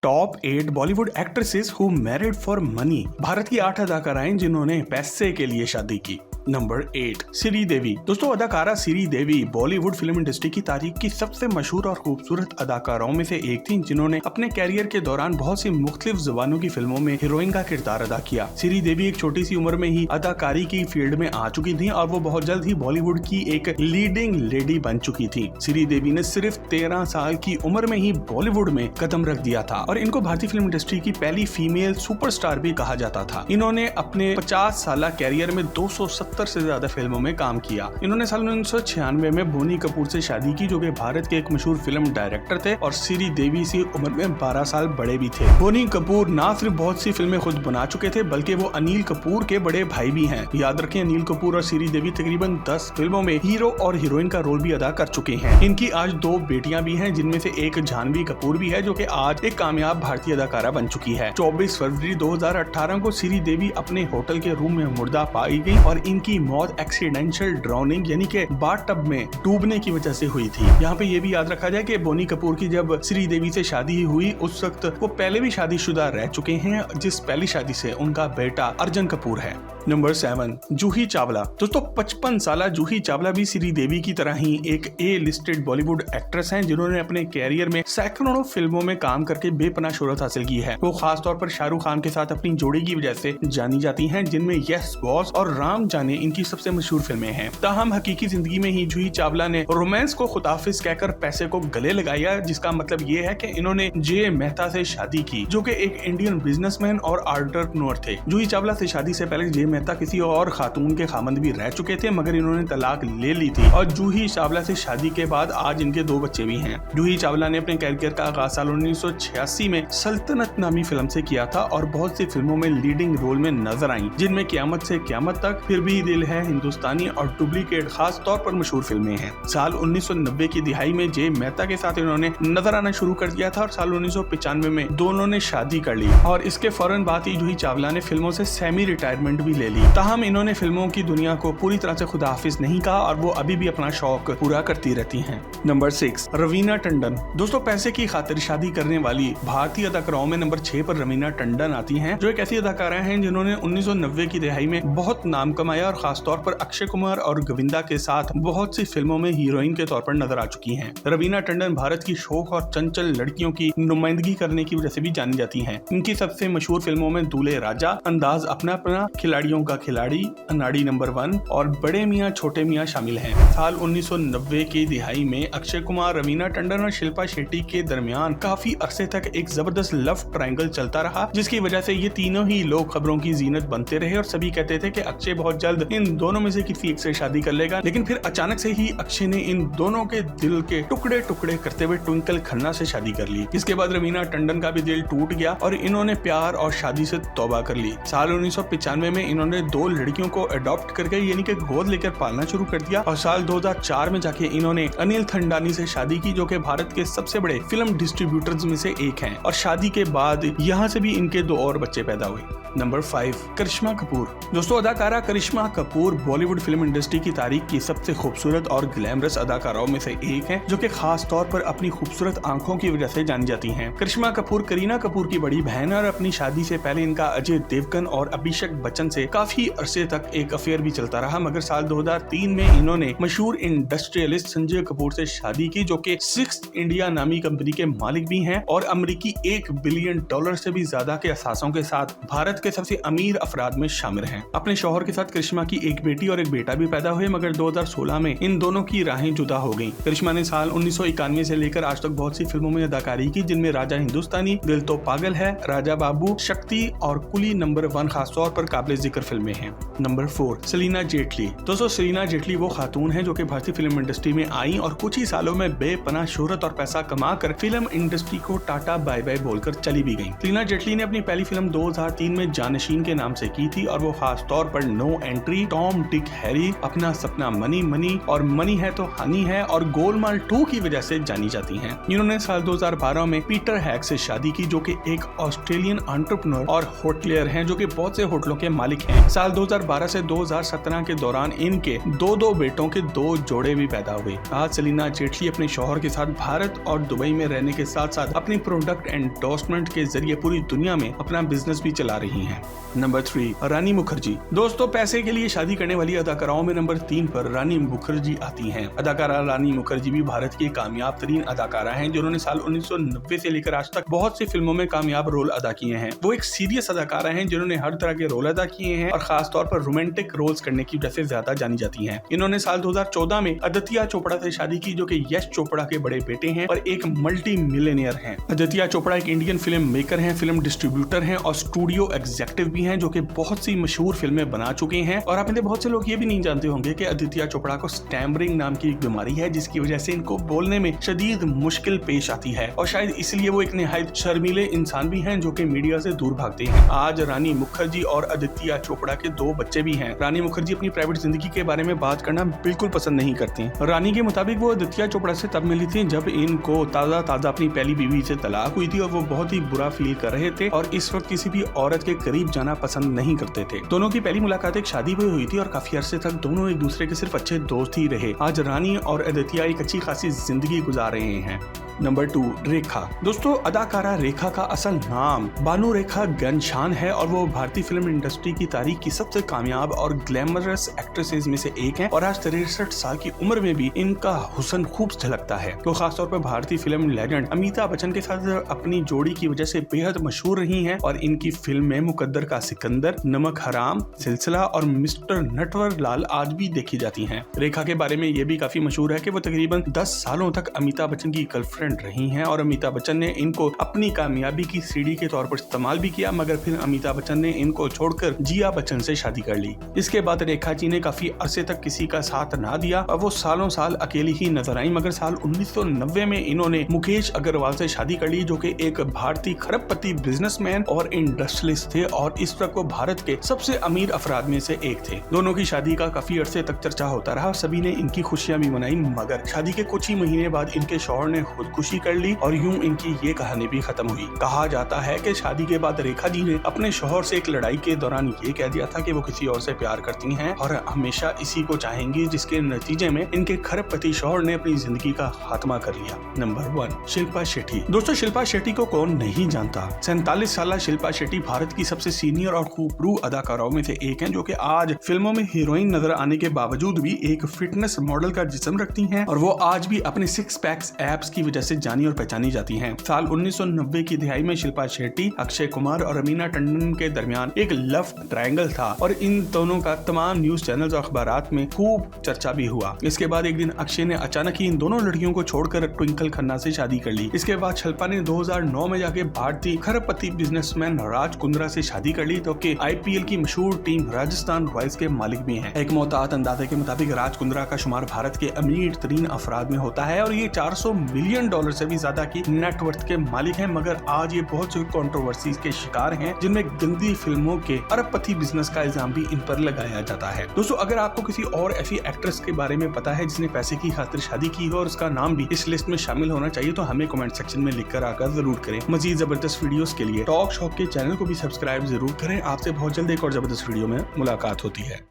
Top 8 Bollywood actresses who married for money. Bharat की 8 अदाकाराएं जिन्होंने पैसे के लिए शादी की। नंबर 8 श्रीदेवी। दोस्तों, अदाकारा श्रीदेवी बॉलीवुड फिल्म इंडस्ट्री की तारीख की सबसे मशहूर और खूबसूरत अदाकाराओं में से एक थी, जिन्होंने अपने कैरियर के दौरान बहुत सी मुख्तलिफ ज़बानों की फिल्मों में हीरोइन का किरदार अदा किया। श्रीदेवी एक छोटी सी उम्र में ही अदाकारी की फील्ड में आ चुकी थी और वो बहुत जल्द ही बॉलीवुड की एक लीडिंग लेडी बन चुकी थी। श्रीदेवी ने सिर्फ 13 साल की उम्र में ही बॉलीवुड में कदम रख दिया था और इनको भारतीय फिल्म इंडस्ट्री की पहली फीमेल सुपरस्टार भी कहा जाता था। इन्होंने अपने 50 साल कैरियर में 270 से ज्यादा फिल्मों में काम किया। इन्होंने साल 1996 में बोनी कपूर से शादी की, जो कि भारत के एक मशहूर फिल्म डायरेक्टर थे और श्रीदेवी से उम्र में 12 साल बड़े भी थे। बोनी कपूर ना सिर्फ बहुत सी फिल्में खुद बना चुके थे, बल्कि वो अनिल कपूर के बड़े भाई भी हैं। याद रखें, अनिल कपूर और श्रीदेवी तकरीबन 10 फिल्मों में हीरो और हीरोइन का रोल भी अदा कर चुके हैं। इनकी आज 2 बेटियां भी हैं, जिनमें से एक जानवी कपूर भी है, जो कि आज एक कामयाब भारतीय अदाकारा बन चुकी है। 24 फरवरी 2018 को श्रीदेवी अपने होटल के रूम में मुर्दा पाई गई और इनकी मौत एक्सीडेंशियल ड्राउनिंग यानी कि बाथटब में डूबने की वजह से हुई थी। यहाँ पे ये भी याद रखा जाए कि बोनी कपूर की जब श्रीदेवी से शादी हुई, उस वक्त वो पहले भी शादीशुदा रह चुके हैं, जिस पहली शादी से उनका बेटा अर्जुन कपूर है। नंबर 7 जूही चावला। दोस्तों, 55 साल जूही चावला भी श्रीदेवी की तरह ही एक ए लिस्टेड बॉलीवुड एक्ट्रेस हैं, जिन्होंने अपने कैरियर में सैकड़ों फिल्मों में काम करके बेपनाह शोहरत हासिल की है। वो खास तौर पर शाहरुख खान के साथ अपनी जोड़ी की वजह से जानी जाती हैं, जिनमें यस बॉस और राम जाने इनकी सबसे मशहूर फिल्में हैं। ताहम हकीकी जिंदगी में ही जूही चावला ने रोमांस को खुदाफिज कहकर पैसे को गले लगाया, जिसका मतलब ये है कि इन्होंने जे मेहता से शादी की, जो कि एक इंडियन बिजनेसमैन और एंटरप्रेन्योर थे। जूही चावला से शादी से पहले जे मेहता किसी और खातून के खामंद भी रह चुके थे, मगर इन्होंने तलाक ले ली थी और जूही चावला से शादी के बाद आज इनके 2 बच्चे भी हैं। जूही चावला ने अपने कैरियर का आगाज साल 1986 में सल्तनत नामी फिल्म से किया था और बहुत सी फिल्मों में लीडिंग रोल में नजर आई, जिनमें क़यामत से क़यामत तक, फिर भी दिल है, हिंदुस्तानी और डुप्लीकेट खास तौर पर मशहूर फिल्में हैं। साल 1990 की दिहाई में जे मेहता के साथ इन्होंने नजर आना शुरू कर दिया था और साल 1995 में दोनों ने शादी कर ली और इसके फौरन बाद ही जूही चावला ने फिल्मों से सेमी रिटायरमेंट भी ले ली। ताहम इन्होंने फिल्मों की दुनिया को पूरी तरह से खुदाफिज नहीं कहा और वो अभी भी अपना शौक पूरा करती रहती हैं। नंबर 6 रवीना टंडन। दोस्तों, पैसे की खातिर शादी करने वाली भारतीय अदाकाराओं में नंबर 6 पर रवीना टंडन आती हैं, जो एक ऐसी अदाकारा हैं जिन्होंने 1990 की दिहाई में बहुत नाम कमाया और खास तौर पर अक्षय कुमार और गोविंदा के साथ बहुत सी फिल्मों में हीरोइन के तौर पर नजर आ चुकी हैं। रवीना टंडन भारत की शौक और चंचल लड़कियों की नुमाइंदगी करने की वजह से भी जानी जाती हैं। इनकी सबसे मशहूर फिल्मों में दूल्हे राजा, अंदाज अपना अपना, खिलाड़ियों का खिलाड़ी, अनाड़ी नंबर 1 और बड़े मियाँ छोटे मियाँ शामिल हैं। साल 1990 की दिहाई में अक्षय कुमार, रवीना टंडन और शिल्पा शेट्टी के दरमियान काफी अरसे तक एक जबरदस्त लव ट्रायंगल चलता रहा, जिसकी वजह से ये तीनों ही लोग खबरों की जीनत बनते रहे और सभी कहते थे कि अक्षय बहुत जल्द इन दोनों में से किसी एक से शादी कर लेगा। लेकिन फिर अचानक से ही अक्षय ने इन दोनों के दिल के टुकड़े टुकड़े करते हुए ट्विंकल खन्ना से शादी कर ली। इसके बाद रवीना टंडन का भी दिल टूट गया और इन्होंने प्यार और शादी से तौबा कर ली। साल 1995 में इन्होंने 2 लड़कियों को अडॉप्ट करके यानी कि गोद लेकर पालना शुरू कर दिया और साल 2004 में जाके इन्होंने अनिल थंडानी से शादी की, जो कि भारत के सबसे बड़े फिल्म डिस्ट्रीब्यूटर्स में से एक हैं और शादी के बाद यहाँ से भी इनके 2 और बच्चे पैदा हुए। नंबर 5 करिश्मा कपूर। दोस्तों, अदाकारा करिश्मा कपूर बॉलीवुड फिल्म इंडस्ट्री की तारीख की सबसे खूबसूरत और ग्लैमरस अदाकाराओं में से एक हैं, जो कि खास तौर पर अपनी खूबसूरत आंखों की वजह से जानी जाती हैं। करिश्मा कपूर करीना कपूर की बड़ी बहन और अपनी शादी से पहले इनका अजय देवगन और अभिषेक बच्चन से काफी अरसे तक एक अफेयर भी चलता रहा, मगर साल 2003 में इन्होंने मशहूर इंडस्ट्रियलिस्ट संजय कपूर से शादी की, जो कि 6th इंडिया नामी कंपनी के मालिक भी हैं और अमेरिकी $1 बिलियन से भी ज्यादा के असासों के साथ भारत के सबसे अमीर अफराद में शामिल हैं। अपने शौहर के साथ करिश्मा की एक बेटी और एक बेटा भी पैदा हुए, मगर 2016 में इन दोनों की राहें जुदा हो गईं। करिश्मा ने साल 1991 से लेकर आज तक बहुत सी फिल्मों में अदाकारी की, जिनमें राजा हिंदुस्तानी, दिल तो पागल है, राजा बाबू, शक्ति और कुली नंबर 1 खास तौर पर काबिल जिक्र फिल्में हैं। नंबर 4 सलीना जेटली। दोस्तों, सलीना जेटली वो खातून है जो कि भारतीय फिल्म इंडस्ट्री में आई और कुछ ही सालों में बेपनाह शोहरत और पैसा कमाकर फिल्म इंडस्ट्री को टाटा बाय बाय बोलकर चली भी गई। सलीना जेटली ने अपनी पहली फिल्म 2003 में जानशीन के नाम से की थी और वो खास तौर पर no and lottery, Tom Dick Harry, Apna Sapna money money और मनी है तो हनी है और गोलमाल 2 की वजह से जानी जाती हैं। इन्होंने साल 2012 में पीटर हैग से शादी की, जो कि एक ऑस्ट्रेलियन एंटरप्रेन्योर और होटलियर हैं, जो कि बहुत से होटलों के मालिक हैं। साल 2012 से 2017 के दौरान इनके दो बेटों के 2 जोड़े भी पैदा हुए। आज सलीना जेटली अपने शौहर के साथ भारत और दुबई में रहने के साथ साथ अपनी प्रोडक्ट एंडोर्समेंट के जरिए पूरी दुनिया में अपना बिजनेस भी चला रही हैं। नंबर 3, रानी मुखर्जी। दोस्तों, पैसे के लिए शादी करने वाली अदाकाराओं में नंबर 3 पर रानी मुखर्जी आती हैं। अदाकारा रानी मुखर्जी भी भारत की कामयाब तरीन अदाकारा हैं, जिन्होंने साल 1990 से लेकर आज तक बहुत सी फिल्मों में कामयाब रोल अदा किए हैं। वो एक सीरियस अदाकारा हैं, जिन्होंने हर तरह के रोल अदा किए हैं और खास तौर पर रोमांटिक रोल्स करने की वजह से ज्यादा जानी जाती हैं। इन्होंने साल 2014 में आदित्य चोपड़ा से शादी की, जो कि यश चोपड़ा के बड़े बेटे हैं और एक मल्टी मिलियनियर हैं। आदित्य चोपड़ा एक इंडियन फिल्म मेकर हैं, फिल्म डिस्ट्रीब्यूटर हैं और स्टूडियो एग्जीक्यूटिव भी हैं, जो कि बहुत सी मशहूर फिल्में बना चुके हैं। और आप में बहुत से लोग ये भी नहीं जानते होंगे कि आदित्य चोपड़ा को स्टैमरिंग नाम की एक बीमारी है, जिसकी वजह से इनको बोलने में शदीद मुश्किल पेश आती है और शायद इसलिए वो एक निहायत शर्मीले इंसान भी हैं, जो कि मीडिया से दूर भागते हैं। आज रानी मुखर्जी और आदित्य चोपड़ा के 2 बच्चे भी हैं। रानी मुखर्जी अपनी प्राइवेट जिंदगी के बारे में बात करना बिल्कुल पसंद नहीं करती। रानी के मुताबिक वो आदित्य चोपड़ा से तब मिली थी जब इनको ताजा अपनी पहली बीवी से तलाक हुई थी और वो बहुत ही बुरा फील कर रहे थे और इस वक्त किसी भी औरत के करीब जाना पसंद नहीं करते थे। दोनों की पहली मुलाकात एक शादी में हुई थी और काफी अरसे तक दोनों एक दूसरे के सिर्फ अच्छे दोस्त ही रहे। आज रानी और आदित्य एक अच्छी खासी जिंदगी गुजार रहे हैं। नंबर 2, रेखा। दोस्तों, अदाकारा रेखा का असल नाम बानू रेखा गनशान है और वो भारतीय फिल्म इंडस्ट्री की तारीख की सबसे कामयाब और ग्लैमरस एक्ट्रेसेस में से एक हैं और आज 63 साल की उम्र में भी इनका हुस्न खूब झलकता है। तो खासतौर पर भारतीय फिल्म लेजेंड अमिताभ बच्चन के साथ अपनी जोड़ी की वजह से बेहद मशहूर रही हैं और इनकी फिल्म में मुकद्दर का सिकंदर, नमक हराम, सिलसिला और मिस्टर नटवर लाल आज भी देखी जाती हैं। रेखा के बारे में ये भी काफी मशहूर है कि वो तकरीबन 10 सालों तक अमिताभ बच्चन की गर्लफ्रेंड रही हैं और अमिताभ बच्चन ने इनको अपनी कामयाबी की सीढ़ी के तौर पर इस्तेमाल भी किया, मगर फिर अमिताभ बच्चन ने इनको छोड़कर जिया बच्चन से शादी कर ली। इसके बाद रेखा जी ने काफी अरसे तक किसी का साथ ना दिया और वो सालों साल अकेली ही नजर आई, मगर साल 1990 में इन्होंने मुकेश अग्रवाल से शादी कर ली, जो कि एक भारतीय खरबपति बिजनेसमैन और इंडस्ट्रियलिस्ट थे और इस वक्त वो भारत के सबसे अमीर अफराद में से एक थे। दोनों की शादी का काफी अरसे तक चर्चा होता रहा, सभी ने इनकी खुशियां भी मनाई, मगर शादी के कुछ ही महीने बाद इनके शौहर ने खुदकुशी कर ली और यूं इनकी ये कहानी भी खत्म हुई। कहा जाता है कि शादी के बाद रेखा जी ने अपने शौहर से एक लड़ाई के दौरान ये कह दिया था कि वो किसी और से प्यार करती हैं और हमेशा इसी को चाहेंगी, जिसके नतीजे में इनके खरबपति शौहर ने अपनी जिंदगी का खात्मा कर लिया। नंबर 1, शिल्पा शेट्टी। दोस्तों, शिल्पा शेट्टी को कौन नहीं जानता। 47 साल शिल्पा शेट्टी भारत की सबसे सीनियर और खूबरू अदाकाराओं में से एक हैं, जो कि आज फिल्मों में हीरोइन नजर आने के बावजूद भी एक फिटनेस मॉडल का जिस्म रखती हैं और वो आज भी अपने 6 पैक्स एब्स की वजह से जानी और पहचानी जाती हैं। साल 1990 की दिहाई में शिल्पा शेट्टी, अक्षय कुमार और अमीना टंडन के दरमियान एक लव ट्रायंगल था और इन दोनों का तमाम न्यूज चैनल्स और अखबारात में खूब चर्चा भी हुआ। इसके बाद एक दिन अक्षय ने अचानक ही इन दोनों लड़कियों को छोड़कर ट्विंकल खन्ना से शादी कर ली। इसके बाद शिल्पा ने 2009 में जाके भारतीय खरबपति बिजनेसमैन राज कुंद्रा से शादी कर ली, तो कि IPL की मशहूर टीम राजस्थान रॉयल्स के मालिक भी हैं। एक मोहतात अंदाजे के मुताबिक राज कुंद्रा का शुमार भारत के अमीर तरीन अफराद में होता है और ये $400 मिलियन से भी ज्यादा की नेटवर्थ के मालिक हैं, मगर आज ये बहुत सी कंट्रोवर्सीज के शिकार हैं, जिनमें गंदी फिल्मों के अरबपति बिजनेस का इल्जाम भी इन पर लगाया जाता है। दोस्तों, अगर आपको किसी और ऐसी एक्ट्रेस के बारे में पता है जिसने पैसे की खातिर शादी की हो और उसका नाम भी इस लिस्ट में शामिल होना चाहिए, तो हमें कमेंट सेक्शन में लिखकर आकर जरूर करें। मजीद जबरदस्त वीडियोस के लिए टॉक शॉप के चैनल को भी सब्सक्राइब जरूर करें। आपसे बहुत जल्द एक और जबरदस्त वीडियो में मुलाकात होती है।